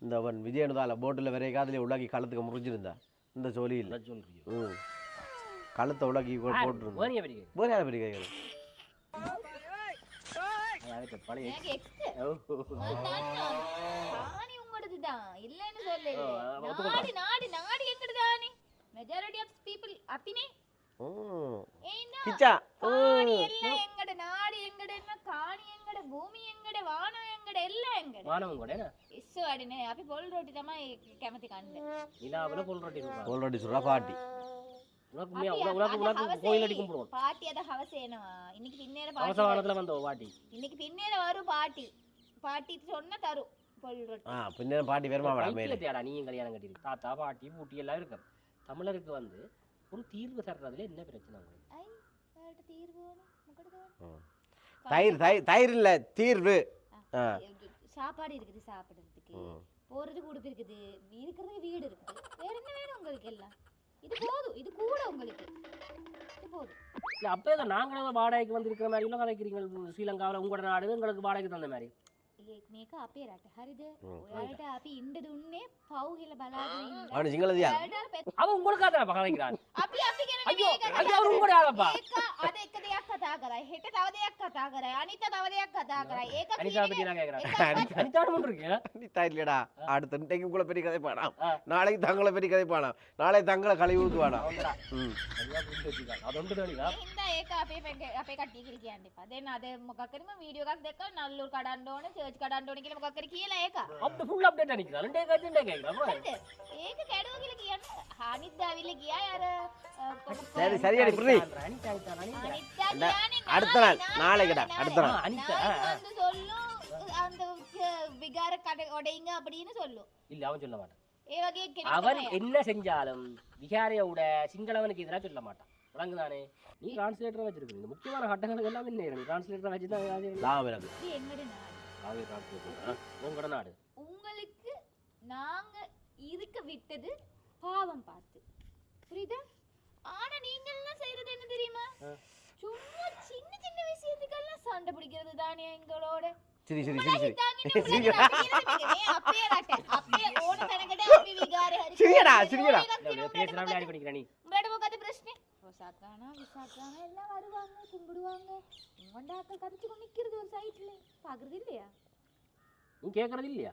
இந்த அவன் விஜயனுதால போட்டில் வரைய காதிலே உள்ளாக்கி கழுத்துக்கு முறிஞ்சிருந்தா இந்த ஜோலியில் கழுத்தை உள்ளாக்கி போட்டுருந்தேன் வேறு யாரை பற்றி கேட்குறேன் கிச்சா எங்கட நாடு எங்கட காணி எங்கட பூமி எங்கட வானம் எங்கட எல்லாம் எங்கட வானம் கூட இස්සෝ අඩනේ අපි පොල් රොටි තමයි කැමති කන්නේ நிலாவுல பொல் ரொட்டி පොල් රොටි சுடுறா பாட்டி உனக்கு கோயில் அடி கும்பிடுவோம் பாட்டி அத ஹவஸ் ஏනවා இன்னைக்கு பின்னேற பாட்டி அவசரத்துல வந்த பாட்டி இன்னைக்கு பின்னேற வரும் பாட்டி பாட்டி சொன்ன தரும் பொல் ரொட்டி பின்னேற பாட்டி வேறமா வாடா மேல தேடா நீங்க கல்யாணம் கட்டிருக்கு தாத்தா பாட்டி பூட்டி எல்லாம் இருக்கு தமிழருக்கு வந்து ஒரு தீர்வு தர்றதுல என்ன பிரச்சனை உங்களுக்கு ஐ வேற தீர்வு මොකටද தயிர் இல்ல தீர்வு சாப்பாடு இருக்குது சாப்பிடுறதுக்கு போறதுக்கு உடுப்பு இருக்குது இருக்கிறதுக்கு வீடு இருக்குது வேற என்ன வேணும் உங்களுக்கு எல்லாம் இது போதும் இது கூட உங்களுக்கு இது போதும் இல்ல அப்ப நாங்களும் வாடகைக்கு வந்து இருக்கிற மாதிரி எல்லாம் கதைக்கிறீங்க ஸ்ரீலங்காவில் உங்களோட நாடு உங்களுக்கு வாடகைக்கு தந்த மாதிரி මේක අපේ රට හරිද ඔයාලට අපි ඉන්න දුන්නේ පව් කියලා බලාගෙන ඉන්න அவன் சிங்களதியா அவன் உங்களுக்கு தான் கதைக்கிறான் අපි ගැන ஐயோ ஐயோ அவர் உங்களோட ஆளப்பா ඒක අද එක දෙයක් කතා කරයි හෙට තව දෙයක් කතා කරයි අනිත් තව දෙයක් කතා කරයි ඒක அனிதா பத்தி நான் கேக்குறேன் அனிதா பண்றீங்க அனிதா இல்லடா அடுத்த இன்றைக்கு உங்களை பெரிய கதை பாடாம் நாளைக்கு தங்களை பெரிய கதை பாடாம் நாளை தங்களை கழுவி ஊத்துவாடா அதொண்டு தானியா හින්දා ඒක අපේ කට්ටිය කියලා කියන්න එපා දැන් අද මොකක් කරේ මම වීඩියෝ එකක් දැක්කා නල්ලුර කඩන්න ඕනේ සර්ච් කඩන්න ඕනේ කියලා මොකක් කරේ කියලා ඒක අප්ඩ ෆුල් අප්ඩේට් අනිකලා ලෙන්ඩේ ගජෙන්ඩේ கேக்குறா ඒක කැඩුවා කියලා කියන්නේ අනිත් දාවිල්ල ගියා අර சரி சரியாடி புரி அனிதா அடுத்த நாள் நாளைக்குடா அடுத்த நாள் அனிதா வந்து சொல்லும் அந்த விகார கடை உடைங்க அப்படின்னு சொல்லும் இல்ல அவன் சொல்ல மாட்டான் ඒ වගේ කෙනෙක් அவன் என்ன செஞ்சாலும் விகாரைய விட சிங்களவனுக்கு எதிராக சொல்ல மாட்டான் விளங்குதானே நீ டிரான்ஸ்லேட்டர் வச்சிருக்கீங்க இந்த முக்கியமான கட்டங்களுக்கு எல்லாம் என்ன நீ டிரான்ஸ்லேட்டர் வச்சு தான் லாவரது இது எங்கட நாடு ஆவே டிரான்ஸ்லேட்டர் உங்களோட நாடு உங்களுக்கு நாங்க இருக்க விட்டது பாவம் பார்த்து புரியுதா ஆனா நீங்க எல்லாம் செய்யறது என்ன தெரியுமா சும்மா சின்ன சின்ன விஷயத்துக்கெல்லாம் சண்டை பிடிக்கிறது தானே எங்களோட சரி சரி சரி සරියඩා සරියඩා பேசலாம் விளையாடி பண்ணிக்கிறேன் நீ උඹට මොකද ප්‍රශ්නේ ඔසාකානා විසාකානා எல்லாம் வருவாங்க கும்பிடுவாங்க உங்கண்டாக்க கரிச்சு நிக்கிறது ஒரு சைடுல பாக்குறது இல்லையா நீ கேக்குறது இல்லையா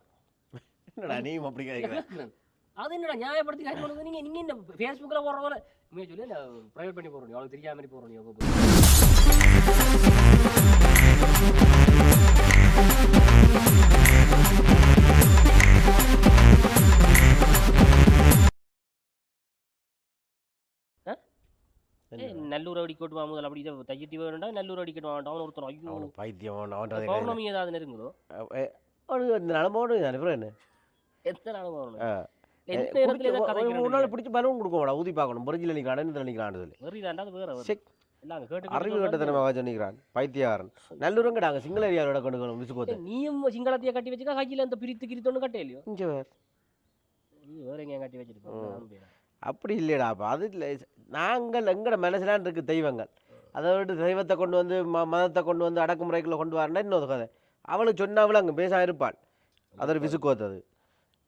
என்னடா நீ அப்படி கேக்குற அது என்னடா நியாயப்படுத்தி கேட்கறது நீங்க நீங்க இந்த Facebookல போறவங்க உண்மையை சொல்லி இந்த பிரைவேட் பண்ணி போறோம் அவங்களுக்கு தெரியாம மாதிரி போறோம் நல்லூர் அடிக்கட்டு முதல்ல அப்படி தையட்டி வேணும்டா நல்லூர் அடிக்கட்டு வேண்டாம் ஒருத்தர் ஐயோ பைத்தியம் பௌர்ணமி ஏதாவது நெருங்குதோ இந்த நிலமோடு என்ன எத்தனை நாள் வரணும் ஒரு நாள் பிடிச்சி பலூன் கொடுக்கோடா ஊதி பார்க்கணும் பொறிஞ்சில் நிற்கிறான் இந்த நிற்கிறான் அறிவு கட்டத்தனமாக சொன்னிக்கிறான் பைத்தியாரன் நல்லூரும் கிடாங்க சிங்கள ஏரியாவோட கொண்டு விசுக்கோத்தை நீயும் சிங்களத்தையே கட்டி வச்சுக்கா கையில் அந்த பிரித்து கிரித்தொன்னு கட்டையிலையோ இங்கே வேறு நீ வேற எங்கேயும் கட்டி வச்சிருக்கோம் அப்படி இல்லையடா அப்போ அது இல்லை நாங்கள் எங்கட மனசிலான் இருக்குது தெய்வங்கள் அதை விட்டு தெய்வத்தை கொண்டு வந்து மதத்தை கொண்டு வந்து அடக்குமுறைக்குள்ளே கொண்டு வரேன்னா இன்னொரு கதை அவளுக்கு சொன்னாவில் அங்கே பேச இருப்பாள் அதோட விசுக்கோத்தது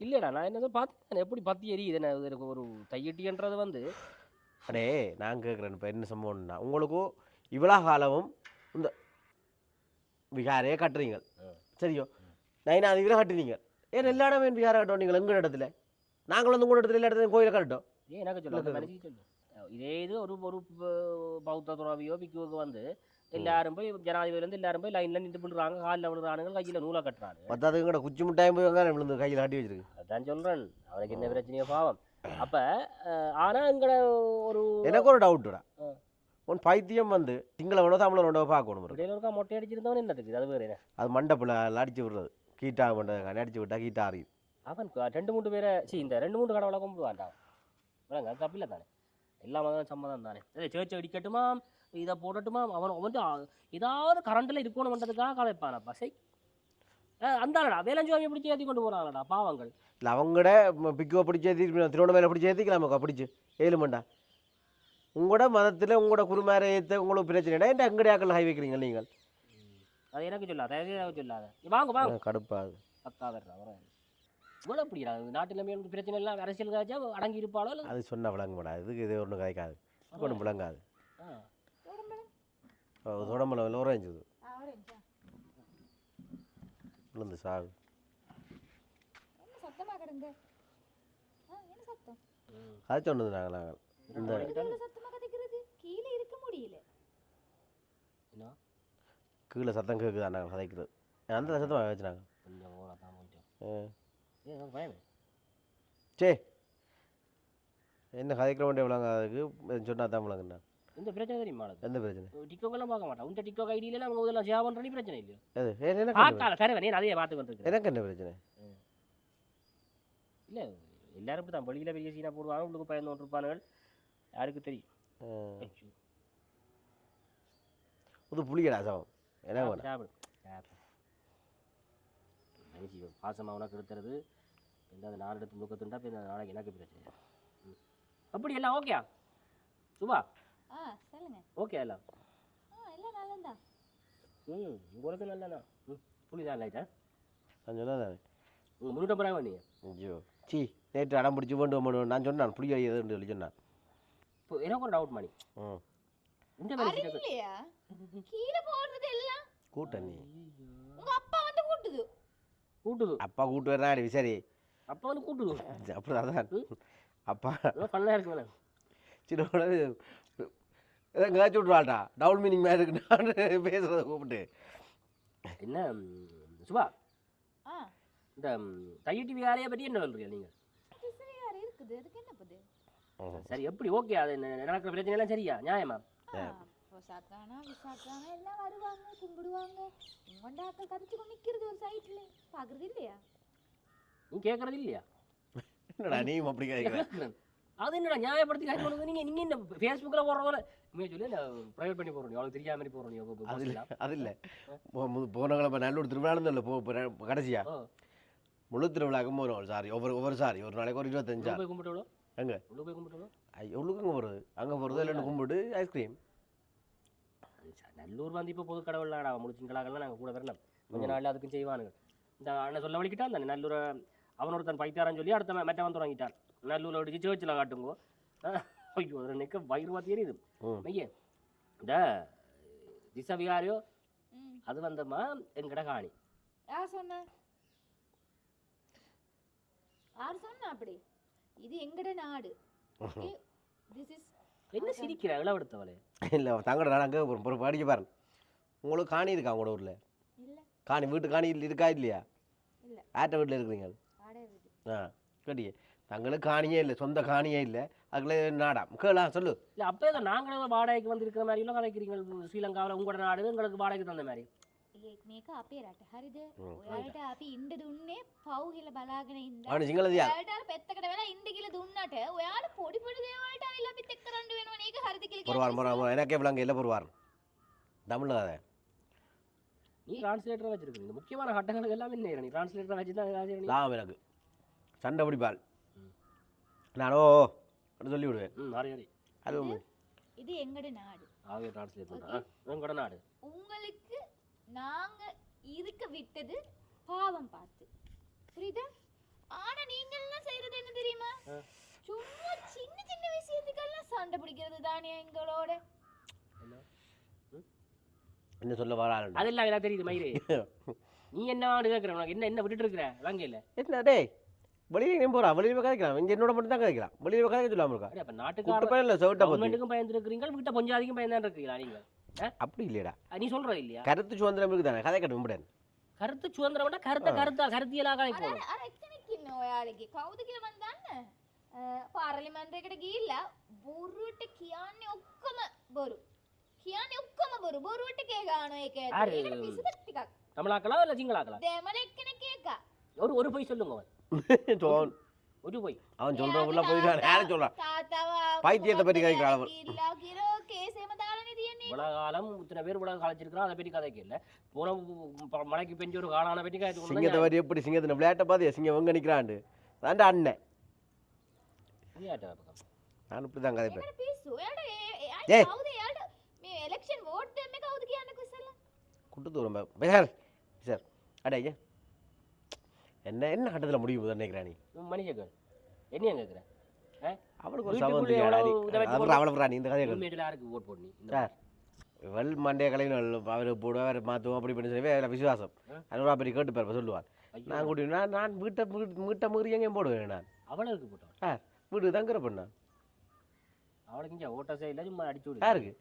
இல்லைடா நான் என்ன பார்த்தேன் எப்படி பற்றி எரியுது ஒரு தையட்டின்றது வந்து அடே நான் கேட்குறேன் இப்போ என்ன சம்பவம்னா உங்களுக்கும் இவ்வளோ காலமும் இந்த விகாரையே கட்டுறீங்க சரியோ நான் அது இவ்வளோ கட்டுறீங்க ஏன் எல்லா இடமே விகாரை கட்டோம் நீங்கள் எங்கள் இடத்துல நாங்கள் வந்து உங்களோட இடத்துல எல்லா இடத்துலையும் கோயிலை கட்டோம் ஏன் எனக்கு சொல்லுங்கள் இதே இது ஒரு பௌத்த துறவியோ பிக்குவுக்கு வந்து எல்லாரும் போய் ஜனாதிபதியிலேருந்து எல்லாரும் போய் லைனில் நின்று விழுறாங்க காலில் விழுறானுங்க கையில் நூலாக கட்டுறாங்க பத்தாவது கூட குச்சி முட்டாயம் போய் வாங்க விழுந்து கையில் கட்டி வச்சிருக்கு அதான் சொல்கிறேன் அவனுக்கு என்ன பிரச்சனையோ பாவம் அப்போ ஆனால் எங்களை ஒரு எனக்கு ஒரு டவுட்டுடா உன் பைத்தியம் வந்து சிங்களவனோ தமிழனோட பார்க்கணும் இடையிலருக்கா மொட்டை அடிச்சிருந்தவன் என்ன தெரியுது அது வேறு அது மண்டப்பில் அடிச்சு விடுறது கீட்டா மண்டை அடிச்சு விட்டா கீட்டா அறியுது அவன் 2-3 பேரை இந்த 2-3 கடவுளை கும்பிடுவான்டா விளங்க அது தப்பில்லை தானே எல்லா மதம் சம்மதம் தானே சேர்ச்சி அடிக்கட்டுமா இதை போடட்டுமா அவன் வந்து ஏதாவது கரண்டில் இருக்கணும்ன்றதுக்காக கலைப்பானப்பா சரி அந்தாடா வேலஞ்சுவாமியை பிடிச்சி ஏற்றி கொண்டு போகிறாங்கடா பாவங்கள் இல்லை அவங்கட பிக்குவை பிடிச்சி ஏற்றி திருவண்ணாமலை பிடிச்சி ஏற்றிக்கலாமாக்கா பிடிச்சி ஏழுமண்டா உங்களோட மதத்தில் உங்களோட குருமாரை ஏற்ற உங்களுக்கு பிரச்சனை என்ன எங்கடையாக்கள் ஹை வைக்கிறீங்க நீங்கள் அது எனக்கு சொல்லாத எனக்கு சொல்லாத வாங்க வாங்க கடுப்பாது பக்கா வர்றா வர இவ்வளோ அப்படியா நாட்டில் மேலும் பிரச்சனை எல்லாம் அரசியல் காய்ச்சா அடங்கி இருப்பாளோ இல்லை அது சொன்னால் விளங்குமாடா இதுக்கு இது ஒன்றும் கிடைக்காது ஒன்றும் விளங்காது உடம்புல உறைஞ்சுது விழுந்து சாகு என்ன சத்தமா கிடந்து என்ன சத்தம் அது சொன்னது நாங்கள் இந்த இவ்வளவு சத்தமா கதைக்கிறது கீழே இருக்க முடியல என்ன கீழே சத்தம் கேட்குதா நாங்கள் கதைக்கிறது அந்த சத்தமாக வச்சுனாங்க கொஞ்சம் ஓரா தான் போயிட்டோம் பயமே சே என்ன கதைக்கிற வேண்டிய விளங்காதுக்கு சொன்னா தான் விளங்குண்ணா இந்த பிரச்சனை தெரியுமா உனக்கு? எந்த பிரச்சனை டிக்டாக் எல்லாம் பார்க்க மாட்டான் உன் டிக்டாக் ஐடியில அவங்க முதல்ல ஷேர் பண்ற பிரச்சனை இல்லையோ அது எனக்கு என்ன பார்த்தால சரி நீ அதையே பார்த்து வந்துருக்கேன் எனக்கு என்ன பிரச்சனை இல்லை எல்லாரும் இப்படி தான் வெளியில் பெரிய சீனா போடுவாங்க உங்களுக்கு பயந்து கொண்டிருப்பானுகள் யாருக்கு தெரியும் ஐயோ. புது புளியடா சவம் என்ன வேணும் சாப்பிடு மனுஷி பாசமாக உனக்கு எடுத்துறது எந்த நாலு எடுத்து முழுக்கத்துண்டா இப்போ இந்த நாளைக்கு எனக்கு பிரச்சனை அப்படி எல்லாம் ஓகேயா சுபா சொல்லுங்க ஓகே எல்லாம் எல்லாம் நல்லதா உங்களுக்கு நல்லண்ணா புளிதான் லைட்டா நான் சொன்னதானே முன்னூற்றி போகிறாங்க நீங்கள் ஐயோ சி நேற்று அடம் பிடிச்சி வேண்டு நான் சொன்னான் புளி எதுன்னு சொல்லி சொன்னான் இப்போ எனக்கு ஒரு டவுட் மணி இந்த மாதிரி இல்லையா கீழே போடுறது எல்லாம் கூட்டணி உங்க அப்பா வந்து கூட்டுது கூட்டுது அப்பா கூட்டு வர்றாடி விசாரி அப்பா வந்து கூட்டுது அப்படி அதான் அப்பா ஃபன்னாக இருக்கு மேடம் சின்ன எதாவது கேச்சு விட்ருவாள்டா டவுல் மீனிங் மாதிரி இருக்கு நான் பேசுகிறத கூப்பிட்டு என்ன சுபா ஆ இந்த தையட்டி விகாரையை பற்றி என்ன சொல்றீங்க நீங்கள் திசையார் இருக்குது அதுக்கு என்ன பது சரி எப்படி ஓகே அது நடக்கிற பிரச்சனை எல்லாம் சரியா நியாயமா பொசாக்கானா விசாக்கானா எல்லாம் வருவாங்க கும்பிடுவாங்க உங்கண்டாக்கள் கதைச்சு கொண்டு நிற்கிறது ஒரு சைட்ல பார்க்குறது இல்லையா நீ கேட்கறது இல்லையா என்னடா நீயும் அப்படி கேட்குற அது என்னடா நியாயப்படுத்தி காய்ச்சி நீங்கள் இந்த ஃபேஸ்புக்கில் போடுறவங்கள உண்மையை சொல்லி இந்த ப்ரைவேட் பண்ணி போடுறோம் அவளுக்கு தெரியாத மாதிரி போடுறோம் அது இல்லை அது இல்லை போனவங்களை இப்போ நல்லூர் திருவிழான்னு இல்லை கடைசியா முழு திருவிழாக்கு போகிறோம் சாரி ஒவ்வொரு சாரி ஒரு நாளைக்கு ஒரு 25 போய் கும்பிட்டு எங்கே உள்ள போய் கும்பிட்டு எவ்வளோக்கு அங்கே போகிறது அங்கே போகிறது இல்லைன்னு கும்பிட்டு ஐஸ்கிரீம் நல்லூர் வந்து இப்போ பொது கடவுளாடா முடிச்சுங்களாகலாம் நாங்கள் கூட வரலாம் கொஞ்ச நாள் அதுக்கும் செய்வானுங்க இந்த அண்ணன் சொல்ல வலிக்கிட்டான் தானே நல்லூரை அவனொருத்தன் பைத்தாரான்னு சொல்லி அடுத்த மெட்டவன் தொடங்கிட்டான் நல்லூரில் அடிச்சு சேர்ச்சில் காட்டுங்கோ ஐயோ அதில் நிற்க வயிறு பார்த்து எரியுது மையே இந்த திசை விகாரியோ அது வந்தம்மா எங்கட காணி யார் சொன்ன யார் சொன்னா அப்படி இது எங்கட நாடு திஸ் இஸ் என்ன சிரிக்கிற இளவெடுத்தவளே இல்லை தங்கட நான் அங்கே ஒரு படிக்க பாருங்க உங்களுக்கு காணி இருக்கா உங்களோட ஊரில் இல்ல காணி வீட்டு காணி இருக்கா இல்லையா இல்ல ஆட்ட வீட்டில் இருக்கிறீங்க வாடகை வீடு கேட்டியே தங்களுக்கு காணியே இல்லை சொந்த காணியே இல்லை அதுக்குள்ளே நாடாம் கேளா சொல்லு இல்லை அப்போ ஏதோ நாங்களும் வாடகைக்கு வந்து இருக்கிற மாதிரி எல்லாம் கதைக்கிறீங்க ஸ்ரீலங்காவில் உங்களோட நாடு எங்களுக்கு வாடகைக்கு தந்த மாதிரி මේක අපේ රට හරිද ඔයාලට අපි ඉන්න දුන්නේ පව් කියලා බලාගෙන ඉන්න அவனு சிங்களதியா ඔයාලට පැත්තකට වෙලා ඉන්න කියලා දුන්නට ඔයාලා පොඩි පොඩි දේවල්ට අවිලා අපිත් එක්ක කරන්න වෙනවනේ ඒක හරිද කියලා பொறுவார் எனக்கே விளங்க இல்லை பொறுவார் தமிழில் அதை நீ டிரான்ஸ்லேட்டரை வச்சிருக்கீங்க முக்கியமான கட்டங்களுக்கு எல்லாமே இல்லை நீ டிரான்ஸ்லேட்டரை வச்சு தான் லாபம் எனக்கு சண்டை பிடிப்பாள் நானோ அப்படி சொல்லி விடுவேன் மாறி மாறி அது இது எங்கட நாடு ஆகவே டிரான்ஸ்லேட் பண்ணா உங்களோட நாடு உங்களுக்கு நாங்க இருக்க விட்டது பாவம் பார்த்து புரியுதா ஆனா நீங்க எல்லாம் செய்யறது என்ன தெரியுமா சும்மா சின்ன சின்ன விஷயத்துக்கெல்லாம் சண்டை பிடிக்கிறது தானே எங்களோட என்ன சொல்ல வராள் அதெல்லாம் எனக்கு தெரியுது மயிறு நீ என்ன ஆடு கேட்குற உனக்கு என்ன என்ன விட்டுட்டு இருக்கிற வாங்கல என்ன டேய் வெளியே போறா வெளியே கதைக்கிறான் இங்கே என்னோட மட்டும் தான் கதைக்கிறான் வெளியே கதைக்க சொல்லாமல் இருக்கா அப்போ நாட்டுக்கார பையன் இல்லை சவுட்டா கவர்மெண்ட்டுக்கும் பயந்துருக்கிறீங்க வீட்டை பொஞ்சாதிக்கும் பயந்தான் இருக்கீங்களா நீங்கள் அப்படி இல்லையடா நீ சொல்ற இல்லையா கருத்து சுதந்திரம் இருக்குதானே கதை கட்ட முடியாது கருத்து சுதந்திரம் கருத்தியலாக போகணும் අර එක්කෙනෙක් ඉන්න ඔයාලගේ කවුද කියලා මන් දන්න පාර්ලිමේන්තුවකට ගිහිල්ලා බොරුවට කියන්නේ ඔක්කොම බොරු කියන්නේ ඔක්කොම බොරු බොරුවට කේ ගන්නවා ඒක අර ඇතුලේ ඒකට පිසුදක් ටිකක් தமிழாக்களா இல்லை சிங்களாக்களா දෙමළ එක්කෙනෙක් ඒකා ஒரு பொய் சொல்லுங்க அவன் ஒரு பொய் அவன் சொல்ற உள்ள போயிட்டான் யாரும் சொல்றான் තාත්තව பைத்தியத்தை பற்றி கதைக்கிறான் அவன் ගිහිල්ලා කිරෝ කේසෙම දාලානේ තියන්නේ உலக காலம் இத்தனை பேர் உலக கலைச்சிருக்கிறான் அதை பற்றி கதைக்கு இல்லை போன மழைக்கு பெஞ்ச ஒரு காலான பற்றி கதைச்சு சிங்கத்தை பற்றி எப்படி சிங்கத்தின விளையாட்டை பார்த்து சிங்கம் எங்க நிற்கிறாண்டு தாண்ட அண்ணன் நான் இப்படி தான் கதைப்பேன் ඒකට පිස්සු ඔයාලට ඒ. කවුද එයාලට මේ ඉලෙක්ෂන් වෝට් දෙන්නේ කවුද කියන්නකෝ ඉස්සෙල්ලා கூட்டு தூரம் சார் சார் அடே என்ன கட்டத்தில் முடியும் நினைக்கிறேன் நீ மனுஷன் என்னைய கேட்குறேன் அவளுக்கு ஒரு வீட்டுக்குள்ள சமம் எவ்வளவு இதை வச்சு அவர் அவளை நீ இந்த கதையை உண்மையில யாருக்கு ஓட் போடணும் இந்த சார் வெள் மண்டைய கலைஞர் அவர் போடுவார் மாற்றுவோம் அப்படி பண்ணி சொல்லி வேறு விசுவாசம் அனுரா பற்றி கேட்டுப்பார் சொல்லுவார் ஐயோ, நான் கூட்டி நான் வீட்டை மீறி எங்கேயும் போடுவேன் நான் அவளுக்கு போட்டோம் சார் வீட்டுக்கு தங்குற பண்ணேன் அவளுக்கு இங்கே ஓட்டஸே இல்லை சும்மா அடிச்சு விடு யாருக்கு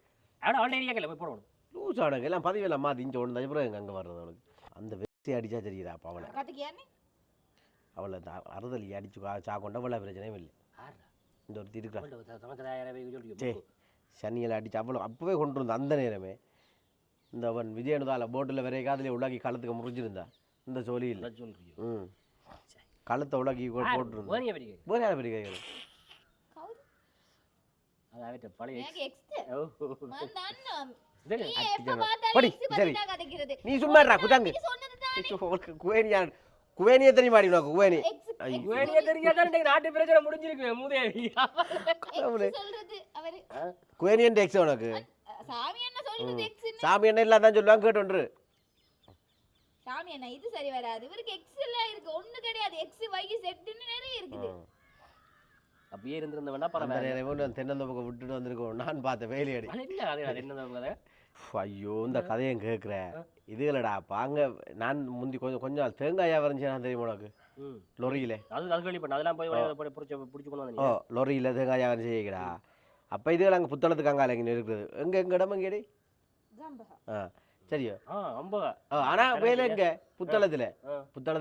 அவளை ஏரியாக்கில் போய் போடணும் லூஸ் ஆனங்க எல்லாம் பதிவெல்லாம் மாற்றி இங்கே ஒன்று அப்புறம் எங்கே அங்கே வர்றது அவளுக்கு அந்த வெசி அடித்தா தெரியுதா அப்போ அவளை அவளை அந்த அறுதலி அடிச்சு சாக்கொண்ட அவ்வளோ பிரச்சனையும் இல்லை இந்த ஒரு திருக்கா சே சனியில் அடிச்சு அவ்வளோ அப்போவே கொண்டு வந்தா அந்த நேரமே இந்த அவன் விஜயனுதால போட்டில் வரைய காதலியை உள்ளாக்கி கழுத்துக்கு முறிஞ்சிருந்தா இந்த சொல்லி இல்லை ம் கழுத்தை உள்ளாக்கி போட்டுருந்தா வேறு யாரை பற்றி கேட்குறது படி சரி நீ சும்மா இருடா குதாங்கு குவேனியே தெரியுமா உனக்கு குவேனி நாட்டு பிரச்சனை முடிஞ்சிருக்கு மூதேவி குவேனியன் எக்ஸ் உனக்கு சாமி என்ன இல்லாதான் சொல்லுவாங்க கேட்டு ஒன்று சாமி என்ன இது சரி வராது இவருக்கு எக்ஸ் எல்லாம் இருக்கு ஒண்ணு கிடையாது எக்ஸ் y z நிறைய இருக்குது அப்படியே இருந்திருந்தவனா அந்த நேரம் தென்னந்தோப்புக்கு விட்டுட்டு வந்திருக்கோம் நான் பார்த்தேன் வேலையடி ஐயோ இந்த கதையும் கேட்குறேன் இதுகளடா பாங்க நான் முந்தி கொஞ்சம் நாள் தேங்காயா வரைஞ்சேன் தெரியுமா உனக்கு லொரியில ஓ லொரியில தேங்காயா வரைஞ்சி செய்யடா அப்போ இதுகள் அங்கே புத்தளத்துக்கு அங்கால இங்கே இருக்குது எங்க இடம் எங்கேடி ஆ சரியா ஆனால் வேலை எங்க புத்தளத்தில்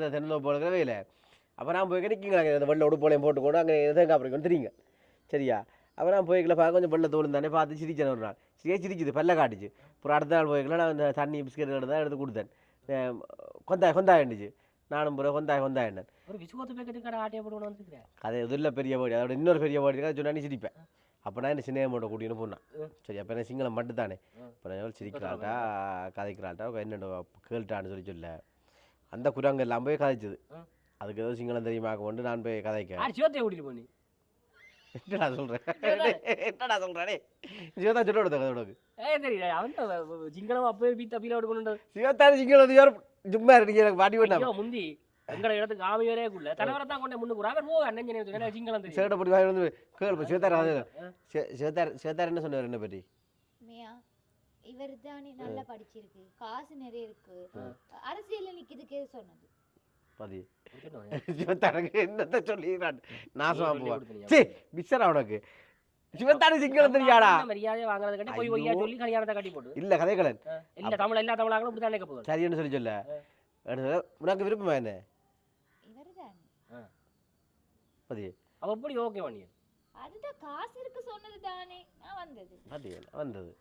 தென்னந்தோப்பு இருக்கிற வேலை அப்போ நான் போய் கிடைக்குங்க இந்த வெள்ளை உடுப்போலையும் போட்டுக்கொண்டு அங்கே தேங்காய் பறிக்கணும் தெரியுங்க சரியா அப்போ நான் போய்க்கல பார்க்க கொஞ்சம் வெள்ளை தோல் தானே பார்த்து சிரிச்சேன் ஒரு நாள் சிரிச்சுது பல்ல காட்டுச்சு அப்புறம் அடுத்த நாள் போய்க்கல நான் இந்த தண்ணி பிஸ்கெட் தான் எடுத்து கொடுத்தேன் கொந்தாயிண்டுச்சு நானும் பூரா கொந்தாயிண்டேன் கதை எதில் பெரிய பாடி அதோட இன்னொரு பெரிய பாடி இருக்கா சொன்னா நீ சிரிப்பேன் அப்போ நான் என்ன சின்ன மூட்டை கூட்டின்னு போனேன் சரி அப்போ என்ன சிங்களம் மட்டும் தானே இப்போ நான் சிரிக்கிறாள்டா கதைக்கிறாள்டா என்னோட கேள்ட்டான்னு சொல்ல அந்த குரங்கு எல்லாம் போய் கதைச்சது அதுக்கு ஏதோ சிங்களம் தெரியுமா கொண்டு நான் போய் கதைக்க என்னடா சொல்றேன் என்னடா சொல்றே சிவதா சொல்ல விடுத கதை சிங்களம் அப்பவே பீத்த பீல விடுக்கணும் சிவத்தாரு சிங்களம் யாரும் சும்மா இருக்கு எனக்கு பாடி வேண்டாம் முந்தி எங்கட இடத்துக்கு ஆமையரே குள்ள தலைவரை தான் கொண்டே முன்னுக்கு அவர் போ அண்ணன் சிங்களம் தெரியும் சேட்டை போட்டு வாங்கி வந்து கேள் சிவத்தார் என்ன சொன்னார் என்ன பற்றி இவர் தானே நல்லா படிச்சிருக்கு காசு நிறைய இருக்கு அரசியல்ல நிக்கிறதுக்கே சொன்னது பாதி சிவத்தாருக்கு என்னத்த சொல்லிடுறான் நாசமா போவா சே பிச்சரா உனக்கு சிவத்தாரு சிங்களம் தெரியாடா மரியாதை வாங்குறது கட்டி போய் ஒய்யா சொல்லி கல்யாணத்தை கட்டி போடு இல்ல கதைகளன் இல்ல தமிழ் எல்லா தமிழாங்களும் இப்படி தான் நினைக்க போகுது சரின்னு சொல்லி சொல்ல உனக்கு விருப்பமா என்ன இவர்தான் பாதி அவ எப்படி ஓகே பண்ணி அதுதான் காசு இருக்கு சொன்னது தானே நான் வந்தது பாதி வந்தது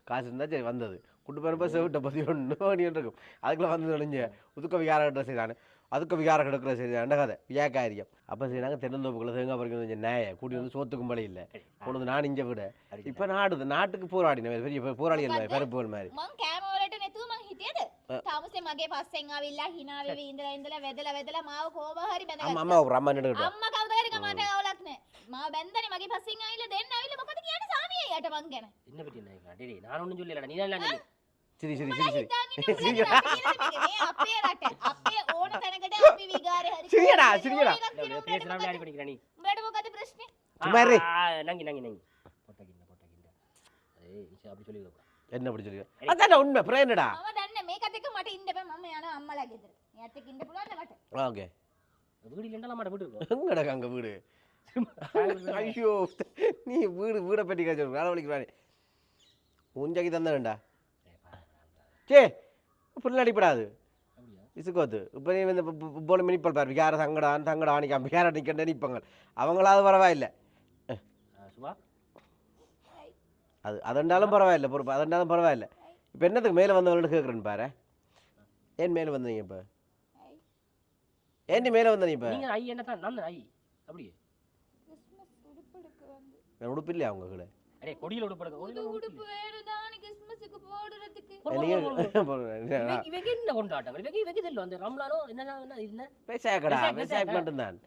காசு இருந்தா சரி வந்தது குட்டு போகிறப்ப செவிட்ட பற்றி ஒன்று இருக்கும் அதுக்குள்ள வந்து நுழைஞ்ச உதுக்க விகார கட்டுற சரிதானே அதுக்கு விகார கிடக்கிற சரிதான கதை வியாக்காரியம் அப்போ சரி நாங்கள் தென்னந்தோப்புக்குள்ள தேங்காய் பறிக்கணும் கொஞ்சம் நேய கூட்டி வந்து சோத்துக்கும் பழி இல்லை கொண்டு வந்து நான் இங்கே விட இப்போ நாட்டுக்கு போராடின பெரிய போராளிகள் மாதிரி பெருப்புகள் மாதிரி அம்மா ஒரு அம்மா நின்றுக்கிட்டோம் சரி சரி சரி சரி சரிடா சரிடா என்ன அப்படி சொல்லி அதான் உண்மை பிரேனடா ஓகே எங்கடா அங்க வீடு ஐயோ நீ வீடை பற்றி காய்ச்சல் வேலை வலிக்கிறானே உஞ்சக்கி தந்தேன்டா சே புள்ள அடிப்படாது இசுக்கோத்து இப்போ நீ வந்து போல மினிப்பல் பாரு யாரை தங்கடா நிற்காம யாரை நிற்கண்ட நிற்பாங்க அவங்களாவது பரவாயில்லை அதண்டாலும் பரவாயில்லை பொறுப்பு அதண்டாலும் பரவாயில்லை இப்போ என்னத்துக்கு மேலே வந்தவங்கள்ட்ட கேட்குறேன்னு பாரு ஏன் மேலே வந்தீங்க இப்போ ஏன் மேலே வந்தீங்க இப்போ உடுப்பு இல்லையா அவங்க கூட கொடியில் மட்டும்தான்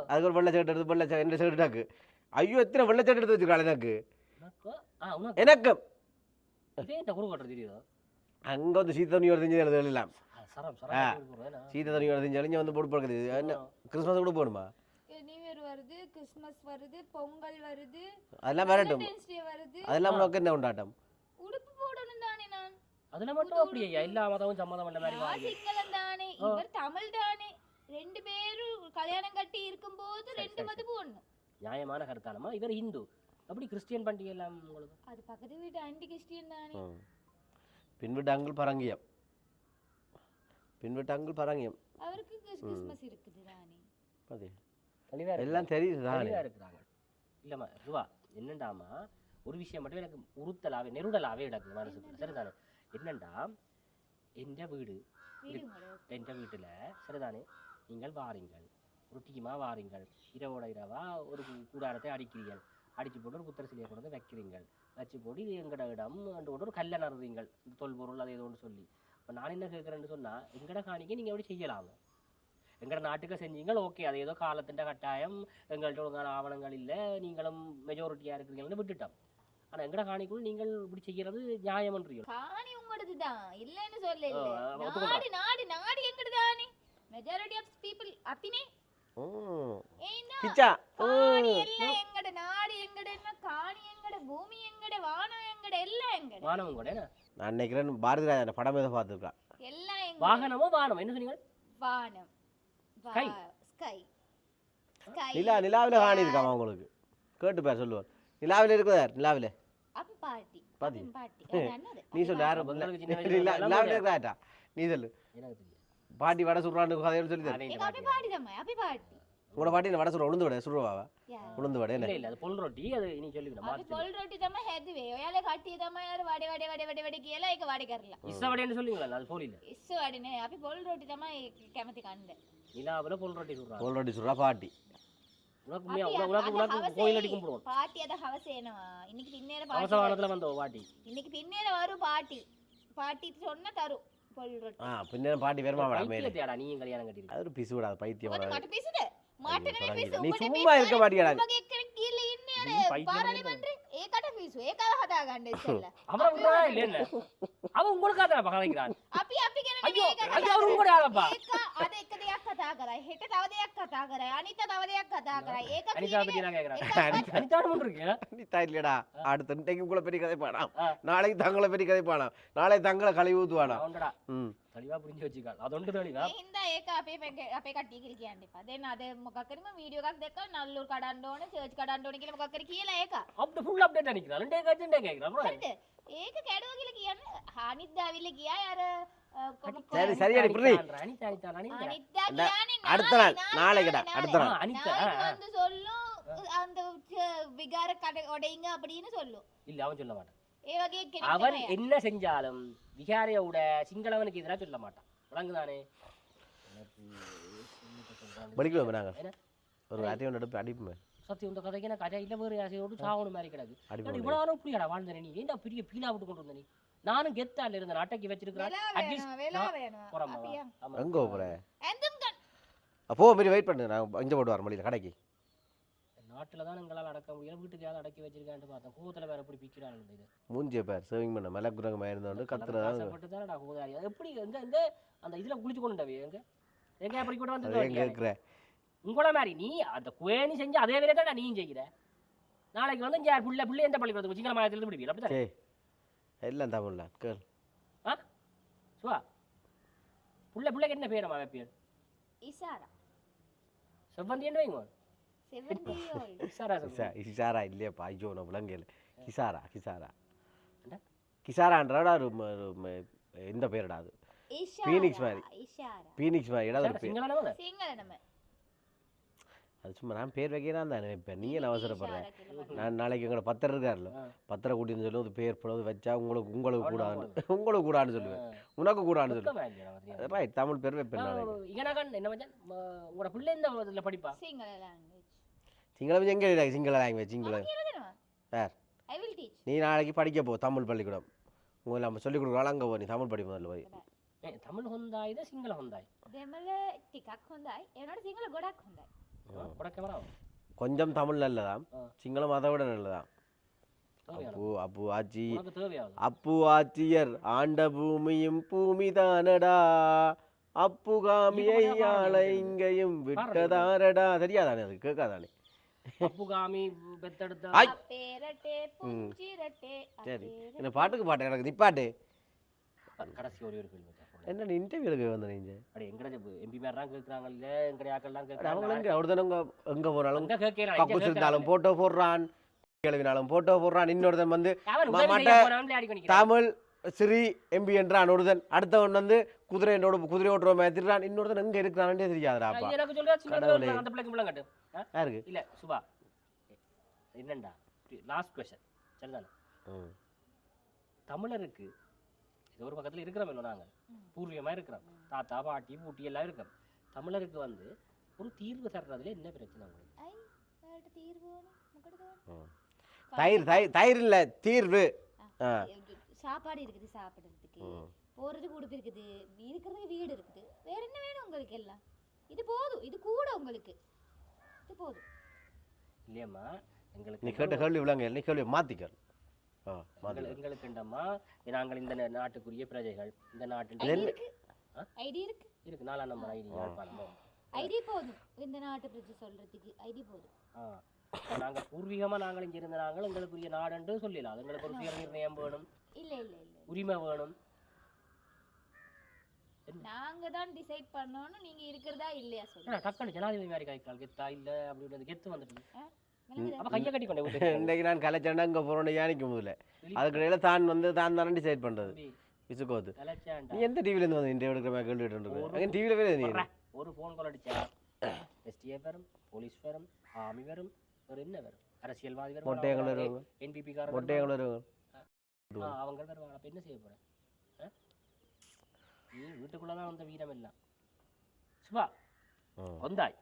அதுக்கு ஒரு வெள்ளை சட்டை எடுத்து வெள்ளை என்ன சட்டாக்கு ஐயோ எத்தனை வெள்ளை சட்டை எடுத்து வச்சுக்காள் எனக்கு அங்க வந்து சீத்தனி ஒரு எல்லாம் சரம் சரம் போடுறேன் சீதை தண்ணி செஞ்சு வந்து போட்டு போடுறது என்ன கிறிஸ்மஸ் கூட போகணுமா நியூ இயர் வருது கிறிஸ்மஸ் வருது பொங்கல் வருது அதெல்லாம் வரட்டும் வேலண்டைன்ஸ் டே வருது அதெல்லாம் உனக்கு என்ன கொண்டாட்டம் உடுப்பு போடணும் தானே நான் அதுல மட்டும் அப்படியே எல்லா மதமும் சம்மதம் பண்ண மாதிரி நான் சிங்களம் தானே இவர் தமிழ் தானே ரெண்டு பேரும் கல்யாணம் கட்டி இருக்கும்போது ரெண்டு மதம் போடணும் நியாயமான கருத்தானமா இவர் இந்து அப்படி கிறிஸ்டியன் பண்டிகை எல்லாம் உங்களுக்கு அது பக்கத்து வீட்டு ஆண்டி கிறிஸ்டியன் தானே பின்விட்டாங்கள் பரங்கியம் பின்விட்டாங்கள் பரங்கியம் அவருக்கு கிறிஸ்மஸ் இருக்குது தானே அது தெளிவா எல்லாம் தெரியுது தானே தெளிவா இருக்கிறாங்க இல்லம்மா ரூபா என்னண்டாமா ஒரு விஷயம் மட்டும் எனக்கு உறுத்தலாவே நெருடலாவே கிடக்குது மனசுக்கு சரிதானே என்னண்டா எந்த வீடு எந்த வீட்டுல சரிதானே நீங்கள் வாரீங்கள் ஒரு டீமா வாரீங்கள் இரவோட இரவா ஒரு கூடாரத்தை அடிக்கிறீர்கள் அடிச்சு போட்டு ஒரு புத்தர் சிலையை கொண்டு வைக்கிறீங்கள் வச்சு போட்டு இது எங்கட இடம் போட்டு ஒரு கல்லை நறுறீங்கள் இந்த தொல்பொருள் அது ஏதோ ஒன்று சொல்லி இப்போ நான் என்ன கேட்குறேன்னு சொன்னால் எங்கட காணிக்க நீங்கள் எப்படி செய்யலாமோ எங்கட நாட்டுக்கு செஞ்சீங்கள் ஓகே அது ஏதோ காலத்தின் கட்டாயம் எங்கள்கிட்ட ஒழுங்கான ஆவணங்கள் இல்லை நீங்களும் மெஜாரிட்டியாக இருக்கிறீங்கன்னு விட்டுட்டோம் ஆனால் எங்கட காணிக்குள் நீங்கள் இப்படி செய்கிறது நியாயம்ன்றீங்க காணி உங்களது தான் இல்லைன்னு சொல்ல நாடு நாடு நாடு எங்கட தானே மெஜாரிட்டி ஆஃப் பீப்பிள் அப்பினே கிச்சா காணி எல்லாம் எங்கட நாடு எங்கடன்னா காணி எங்கட பூமி எங்கட வானம் எங்கட எல்லாம் எங்கட வானம் கூட நான் நினைக்கிறேன் பாரதி ராஜா படம் ஏதோ பார்த்துருக்கான் எல்லாம் எங்க வாகனமோ வானம் என்ன சொன்னீங்க வானம் ஸ்கை ஸ்கை ஸ்கை நிலாவில் காணி இருக்காமா உங்களுக்கு கேட்டு பேர் சொல்லுவார் நிலாவில் இருக்குதார் நிலாவில் அப்ப பாட்டி பாத்தி பாட்டி அண்ணாது நீ சொல்லு யாரும் நிலாவில் இருக்கிறாட்டா நீ சொல்லு எனக்கு தெரியும் பாட்டி வடை சுடுறான்னு கதையோடு சொல்லி தரேன் ஏங்க அப்ப பாட்டி தான் அப்ப பாட்டி உங்களோட பாட்டி வடை சுடுற உளுந்து வடை சுடுவாவா உளுந்து வடை என்ன இல்ல அது பொல் ரொட்டி அது நீ சொல்லிக்கணும் අපි පොල් රොටි තමයි හැදුවේ. ඔයාලා කට්ටිය තමයි අර වඩ කියලා ඒක වඩ කරලා. இஸ்ஸ வடைன்னு சொல்லுவீங்களா அது போல் இல்ல ඉස්ස වඩ නේ. අපි පොල් රොටි තමයි කැමති කන්න. நிலாவுல பொல் ரொட்டி சொல்றாங்க கோல் ரொட்டி சுடுறா பாட்டி உனக்கு உனக்கு கோயில் அடி கும்பிடுவோம் පාටි අද හවස එනවා. இன்னைக்கு பின்னேර පාටි. அவசவானத்துல வந்த பாட்டி இன்னைக்கு பின்னேර வரும் පාටි. පාටි சொன்ன தரும் පොල් රොටි. பின்ன பாட்டி வருமா மேடம் மேலே பைத்தியத்தையாடா நீயும் கல்யாணம் கட்டிருக்க அது ஒரு பிசு விடாது பைத்தியம் මොකද මට පිස්සුද? මට නෙමෙයි පිස්සු. நீ சும்மா இருக்க மாட்டியாடா උඹගේ එක්කෙනෙක් කියලා ඉන්නේ අර පාරණි මන්ත්‍රේ. ඒකට පිස්සු. ඒකව හදා ගන්න ඉස්සෙල්ලා. அவன் விடுறா இல்ல என்ன அவன் உங்களுக்காக தான் பகலைக்கிறான் අපි ගැන ஐயோ මේක ஐயோ அவரு உங்களோட ஆளப்பா ඒක අද එක දෙයක් කතා කරයි. හෙට තව දෙයක් කතා කරයි. අනිත් තව දෙයක් කතා කරයි. ඒක அனிதா பத்தி நான் கேக்குறேன் அனிதாட பண்றீங்க அனிதா இல்லடா அடுத்த இன்றைக்கு உங்களை பெரிய கதை பாடாம் நாளைக்கு தங்களை பெரிய கதை பாடாம் நாளை தங்களை கழுவி ஊத்துவானா அவன்டா தெளிவா புரிஞ்சு வச்சுக்கால் அது ஒன்று தெளிவா ඒ හින්දා ඒක අපේ කට්ටිය කියලා කියන්න එපා. දැන් අද මොකක් කරේම වීඩියෝ එකක් දැක්කා නල්ලුර කඩන්න ඕනේ, සර්ච් කඩන්න ඕනේ කියලා මොකක් කරේ කියලා ඒක. அப்படி ஃபுல் அப்டேட் அடிக்கிறான் ரெண்டே கஜெண்டே கேக்குறான் හරිද? ඒක කැඩුවා කියලා කියන්නේ අනිද්දා අවිල්ල ගියා අර சரி சரியாடி புரி அனிதா அனிதா அனிதா අනිද්දා කියන්නේ அடுத்த நாள் நாளைக்குடா அடுத்த நாள் அனிதா நாளைக்கு வந்து சொல்லும் அந்த விகார கடை உடைங்க அப்படின்னு சொல்லும். இல்ல அவன் சொல்ல மாட்டான் ඒ වගේ කෙනෙක් அவன் என்ன செஞ்சாலும் விகாரையோட சிங்களவனுக்கு எதிராக சொல்ல மாட்டான் விளங்குதானே படிக்கணும் நாங்கள் ஒரு அட்டையோட எடுப்பு அடிப்புமே சத்தியம் இந்த கதைக்கு எனக்கு கதை இல்லை வேறு ஆசையோடு சாகணும் மாதிரி கிடக்கு இவ்வளோ நேரம் இப்படியாடா வாழ்ந்தேன் நீ ஏன்டா பெரிய பீலா விட்டு கொண்டு வந்த நீ நானும் கெத்தால இருந்தேன் அட்டைக்கு வச்சிருக்கிறேன் எங்கே போகிறேன் எந்தும் கண் அப்போ பெரிய வெயிட் பண்ணு நான் இங்கே போட்டு வரேன் மொழியில் கடைக்கு நாட்டில் தான் எங்களால் அடக்க முடியல வீட்டுக்கு யாரும் அடக்கி வச்சிருக்கான்னு பார்த்தேன் கோவத்தில் வேற எப்படி பிக்கிறான்னு இது மூஞ்சிய பேர் சேவிங் பண்ண மலக்குரங்கமாக இருந்தோண்டு கத்துறதா கஷ்டப்பட்டு தானடா கோதாரி அது எப்படி எங்க இந்த அந்த இதில் குளிச்சு கொண்டுட்டவே எங்க எங்க அப்படி கூட வந்து கேட்குறேன் உங்கள மாதிரி நீ அந்த குவேனி செஞ்சு அதே வேலை தான் நீயும் செய்கிற நாளைக்கு வந்து இங்கே புள்ள எந்த பள்ளிக்கூடத்துக்கு சிங்கள மாயத்திலிருந்து விடுவீங்க அப்படி சே எல்லாம் தமிழ்ல கேள் ஆ சுவா புள்ளைக்கு என்ன பேரம்மா பேர் இசாரா செவ்வந்தி என்ன வைங்க 70 year old இசாரா இசாரா இல்லையாப்பா ஐயோ நான் விளங்கல கிசாரா கிசாரான்றடா எந்த பேருடா அது பீனிக்ஸ் மாதிரி இஷாரா பீனிக்ஸ் மாதிரி ஏதாவது ஒரு பேர் சிங்கள நம்ம அது சும்மா நான் பேர் வைக்கிறேன் தான் நினைப்பேன் நீ என்ன அவசரப்படுறேன் நான் நாளைக்கு எங்களோட பத்திரம் இருக்காருல்ல பத்திரம் கூட்டின்னு சொல்லி ஒரு பேர் போல வச்சா உங்களுக்கு கூடான்னு சொல்லுவேன் உனக்கு கூடான்னு சொல்லுவேன் ரைட் தமிழ் பேர் வைப்பேன் நாளைக்கு என்ன வச்சா உங்களோட பிள்ளை இந்த இதில் படிப்பா சிங்கள லாங்குவேஜ் சிங்களம் எங்கே Sinhala language Sinhala sir I will teach நீ நாளைக்கு படிக்க போ தமிழ் பள்ளிக்கூடம் உங்களை நம்ம சொல்லிக் கொடுக்குறோம் அங்கே போ நீ தமிழ் படி முதல்ல போய் தமிழ் හොඳයිද සිංහල හොඳයි දෙමළ ටිකක් හොඳයි ඒනට සිංහල ගොඩක් හොඳයි கொஞ்சம் தமிழ் நல்லதான் சிங்களம் அதை விட நல்லதான் அப்பு ஆச்சியர் ஆண்ட பூமியும் பூமி தானடா அப்புகாமியை ஆளை இங்கேயும் விட்டதாரடா தெரியாதானே அது கேட்காதானே அப்புகாமி பெத்தெடுத்த ஐ. அப்பேரட்டே புஞ்சிரட்டே சரி இந்த பாட்டுக்கு பாட்டு எனக்கு நிப்பாட்டு கடைசி ஒரே ஒரு கேள்வி மச்சான். என்ன இன்டர்வியூக்கு வந்த நீங்க அடே எங்கட எம்பி மேலாம் கேக்குறாங்க இல்ல எங்கட ஆக்கள்லாம் அவங்க கேக்குறாங்க எங்க ஒருத்தனங்க எங்க போனாலும் அங்க கேக்குறாங்க கக்கூஸ் இருந்தாலும் போட்டோ போடுறான் கேள்வினாலும் போட்டோ போடுறான் இன்னொருத்தன் வந்து அவன் மட்ட உதவி செய்ய போறான்னு ஆடி பண்ணிக்கிறான் தமிழ் ஸ்ரீ எம்பி என்றான் ஒருத்தன் அடுத்தவன் வந்து குதிரை ஓட்டுற மாதிரி திருறான் இன்னொருத்தன் எங்க இருக்கிறானே தெரியாதுடாப்பா எனக்கு சொல்றா சின்ன கடவுளே. அந்த பிள்ளைக்கு முள்ள கட்டு யாருக்கு இல்ல சுபா என்னண்டா லாஸ்ட் क्वेश्चन சரிதானே ம். தமிழருக்கு இது ஒரு பக்கத்துல இருக்கிறோம் நாங்க பூர்வீகமா இருக்கிறோம் தாத்தா பாட்டி பூட்டி எல்லாம் இருக்கிறோம் தமிழருக்கு வந்து ஒரு தீர்வு தர்றதுல என்ன பிரச்சனை உங்களுக்கு ஐ வேற தீர்வு முக்கடுதோ ம். தயிர் இல்ல தீர்வு ஆ. சாப்பாடு இருக்குது சாப்பிடுறதுக்கு ம். போறதுக்கு உடுப்பு இருக்குது இருக்கிறதுக்கு வீடு இருக்குது வேற என்ன வேணும் உங்களுக்கு எல்லாம் இது போதும் இது கூட உங்களுக்கு இது போதும் இல்லையம்மா நீ எங்களுக்கு கேட்ட கேள்வி விளங்க நீ கேள்வி மாத்திக்க எங்களுக்கு என்னம்மா நாங்கள் இந்த நாட்டுக்குரிய பிரஜைகள் இந்த நாட்டில் ஐடி இருக்கு ஐடி இருக்கு இருக்கு 4 நம்பர் ஐடி யாழ்ப்பாணமோ ஐடி போதும் இந்த நாட்டு பிரஜை சொல்றதுக்கு ஐடி போதும் நாங்க பூர்வீகமா நாங்கள் இங்க இருந்த நாங்கள் எங்களுக்குரிய நாடுன்னு சொல்லலாம் அது எங்களுக்கு ஒரு சுய நிர்ணயம் வேணும் இல்ல இல்ல இல்ல உரிமை வேணும் நாங்க தான் டிசைட் பண்ணோம் நீங்க இருக்கிறதா இல்லையா சொல்லுங்க டக்குனு ஜனாதிபதி மாதிரி காய்க்கால் கெத்தா இல்ல அப்படின்னு கெத்து வந்துட்டு விளங்குதா? அப்ப கையை கட்டி கொண்டே இன்னைக்கு நான் கலைச்சேன்டா இங்க போறோன்னு யானிக்க முதல்ல அதுக்கு இடையில தான் வந்து தான் தானே டிசைட் பண்றது விசுக்கோது நீ எந்த டிவில இருந்து வந்து இன்டர்வியூ எடுக்கிற மாதிரி கேள்வி எடுத்துருக்க டிவில வேற நீ ஒரு ஃபோன் கால் அடிச்சா எஸ்டிஏ வரும் போலீஸ் வரும் ஆர்மி வரும் வேற என்ன வரும் அரசியல்வாதி மொட்டையங்கள் வரும் வருவாங்க என்பிபி காரங்க மொட்டையங்கள் வருவாங்க அவங்க வருவாங்க அப்ப என்ன செய்ய போற நீ வீட்டுக்குள்ளதான் வந்த வீரம் எல்லாம் சுபா வந்தாய்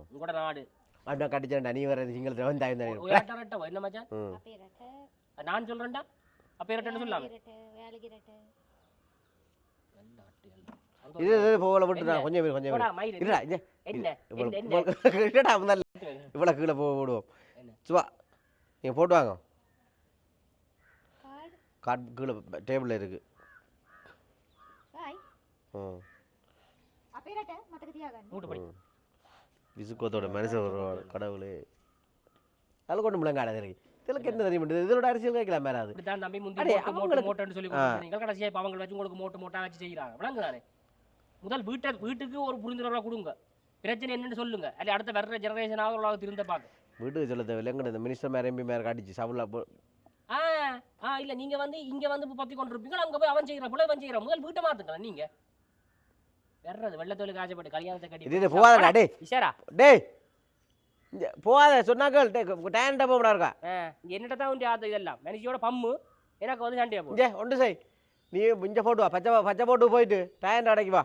உங்களோட நாடு அப்படின்னா கட்டிச்சேன்டா நீ வேற சிங்களத்துல வந்து ரெட்டவா என்ன மச்சான் அப்பேரட்ட நான் சொல்றேன்டா அப்ப ரெட்டன்னு சொல்லாம வேலைக்கு ரெட்ட இது போகல விட்டு நான் கொஞ்சம் போடா, மயிரு. இல்லடா இது என்ன இவ்வளவு என்ன இல்லடா முதல்ல இவ்வளவு கீழே போடுவோம் சுவா நீங்க போட்டு வாங்க கார்டு கார்டு கீழே டேபிள்ல இருக்கு பாய் ம் அப்பேரட்ட மத்தக்கு தியாகன் மூட்டு படி விசுக்கோத்தோட மனுஷன் வருவான் கடவுளே அதில் கொண்டு முழங்காட இருக்கு இதுக்கு என்ன தெரிய மாட்டேது இதோட அரசியல் கேட்கலாம் மேலே அது இப்படித்தான் தம்பி முந்தி அடே, மோட்டு அவங்களுக்கு- மோட்டுன்னு சொல்லி கொடுக்குறீங்க கடைசியா இப்ப அவங்க வச்சு உங்களுக்கு மோட்டா வச்சு செய்யறாங்க விளங்குறாரு முதல் வீட்டுக்கு ஒரு புரிந்துணர்வா கொடுங்க பிரச்சனை என்னன்னு சொல்லுங்க அல்ல அடுத்த வர்ற ஜெனரேஷன் ஆக திருந்த பாக்க வீட்டுக்கு சொல்ல தேவையில்லை எங்கிட்ட இந்த மினிஸ்டர் மேலே எம்பி மேலே காட்டிச்சு சவுலா இல்ல நீங்க வந்து இங்க வந்து பத்தி கொண்டு இருப்பீங்க அங்க போய் அவன் செய்யறான் புலவன் செய்யறான் முதல் வீட்டை மாத்துக்கலாம் நீங்க வர்றது வெள்ளத்தோலுக்கு ஆசைப்பட்டு கல்யாணத்தை இது கட்டி போகாதடா டே இஷாரா டேய் இங்க போகாத சொன்னாக்கள் டே டேன் போகடா இருக்கா இங்க என்னட்ட தான் உண்டு ஆத்த இதெல்லாம் மனுஷியோட பம்மு எனக்கு வந்து சண்டையா போ இங்கே ஒன்று செய் நீ இங்கே போட்டு வா பச்சை போட்டு போயிட்டு டேன் அடைக்கு வா